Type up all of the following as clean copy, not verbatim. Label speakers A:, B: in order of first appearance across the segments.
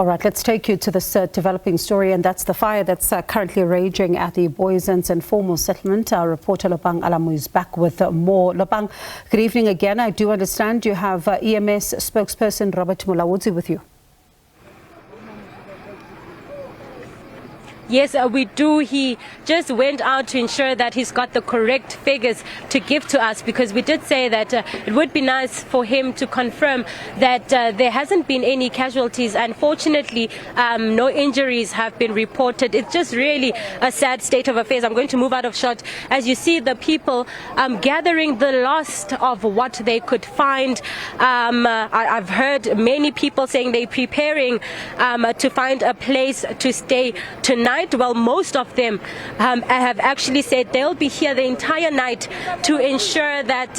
A: All right, let's take you to this developing story, and that's the fire that's currently raging at the Booysens informal settlement. Our reporter Lopang Alamu is back with more. Lopang, good evening again. I do understand you have EMS spokesperson Robert Mulaudzi with you.
B: Yes, we do. He just went out to ensure that he's got the correct figures to give to us, because we did say that it would be nice for him to confirm that there hasn't been any casualties. Unfortunately, no injuries have been reported. It's just really a sad state of affairs. I'm going to move out of shot. As you see, the people gathering the last of what they could find. I've heard many people saying they're preparing to find a place to stay tonight. Well, most of them have actually said they'll be here the entire night to ensure that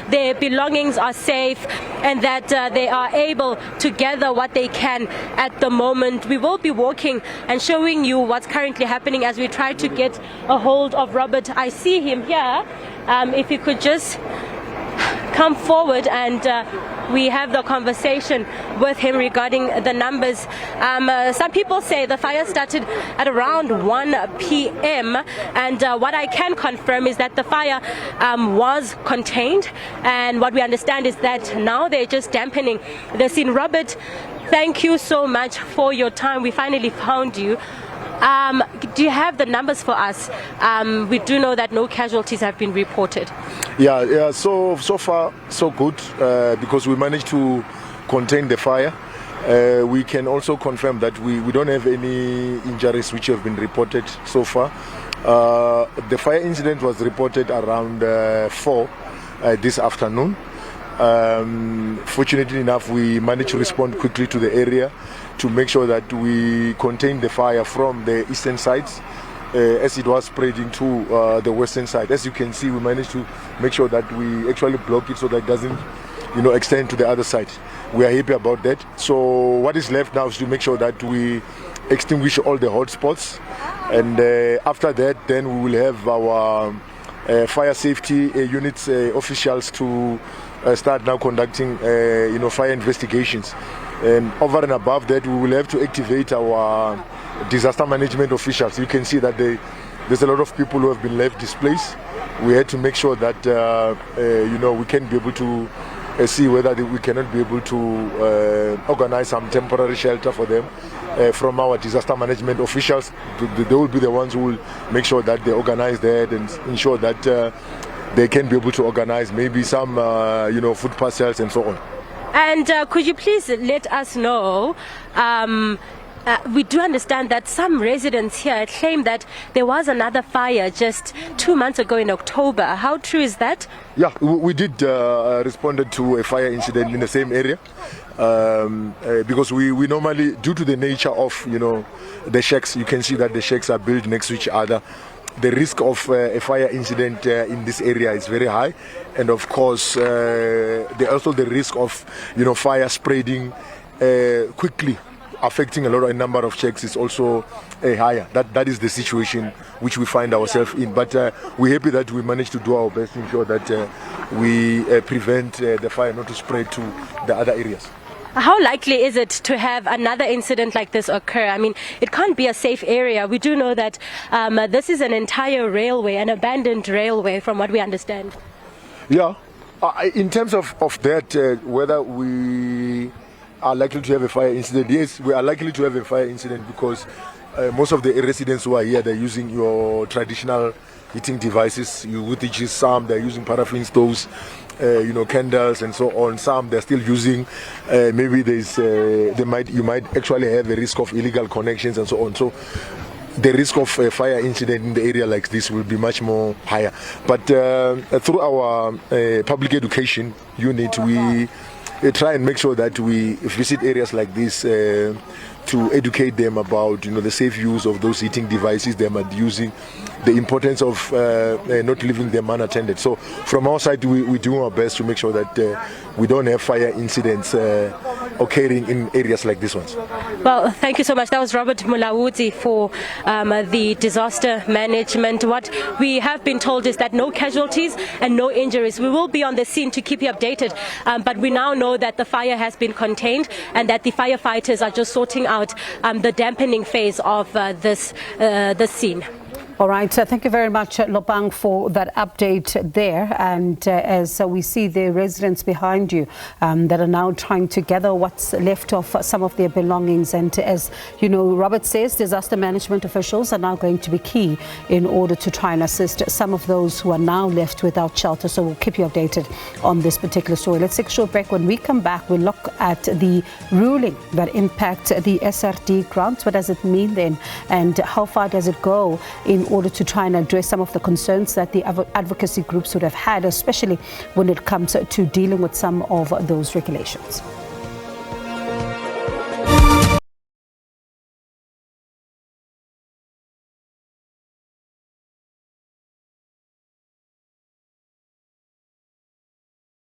B: their belongings are safe and that they are able to gather what they can at the moment. We will be walking and showing you what's currently happening as we try to get a hold of Robert. I see him here. If you could just come forward and we have the conversation with him regarding the numbers. Some people say the fire started at around 1 p.m. and what I can confirm is that the fire was contained, and what we understand is that now they're just dampening the scene. Robert, thank you so much for your time. We finally found you. Do you have the numbers for us? We do know that no casualties have been reported.
C: Yeah. So far so good, because we managed to contain the fire. We can also confirm that we don't have any injuries which have been reported so far. The fire incident was reported around 4 this afternoon. Fortunately enough, we managed to respond quickly to the area to make sure that we contain the fire from the eastern sides as it was spreading to the western side. As you can see, we managed to make sure that we actually block it so that it doesn't, extend to the other side. We are happy about that. So what is left now is to make sure that we extinguish all the hot spots, and after that, then we will have our fire safety units officials to start now conducting fire investigations. And over and above that, we will have to activate our disaster management officials. You can see that there's a lot of people who have been left displaced. We had to make sure that we can be able to see whether we cannot be able to organize some temporary shelter for them from our disaster management officials. They will be the ones who will make sure that they organize that and ensure that they can be able to organize maybe some food parcels and so on.
B: And could you please let us know, we do understand that some residents here claim that there was another fire just 2 months ago in October. How true is that?
C: Yeah, we did respond to a fire incident in the same area, because we normally, due to the nature of the shacks, you can see that the shacks are built next to each other. The risk of a fire incident in this area is very high, and of course also the risk of fire spreading quickly, affecting a number of shacks is also higher. That is the situation which we find ourselves in. But we're happy that we managed to do our best to ensure that we prevent the fire not to spread to the other areas.
B: How likely is it to have another incident like this occur? I mean, it can't be a safe area. We do know that this is an entire railway, an abandoned railway, from what we understand. Yeah.
C: In terms of that, whether we are likely to have a fire incident, yes, we are likely to have a fire incident because most of the residents who are here, they're using your traditional heating devices, which is some they're using paraffin stoves, candles and so on. Some they're still using maybe you might actually have a risk of illegal connections and so on. So the risk of a fire incident in the area like this will be much more higher. But through our public education unit, we try and make sure that we visit areas like this to educate them about the safe use of those heating devices they are using, the importance of not leaving them unattended. So from our side, we do our best to make sure that we don't have fire incidents occurring in areas like this ones.
B: Well, thank you so much. That was Robert Mulaudzi for the disaster management. What we have been told is that no casualties and no injuries. We will be on the scene to keep you updated, but we now know that the fire has been contained and that the firefighters are just sorting out the dampening phase of this scene.
A: All right, thank you very much, Lobang, for that update there. And as we see the residents behind you that are now trying to gather what's left of some of their belongings. And as you know, Robert says, disaster management officials are now going to be key in order to try and assist some of those who are now left without shelter. So we'll keep you updated on this particular story. Let's take a short break. When we come back, we'll look at the ruling that impacts the SRD grants. What does it mean then? And how far does it go in order to try and address some of the concerns that the advocacy groups would have had, especially when it comes to dealing with some of those regulations?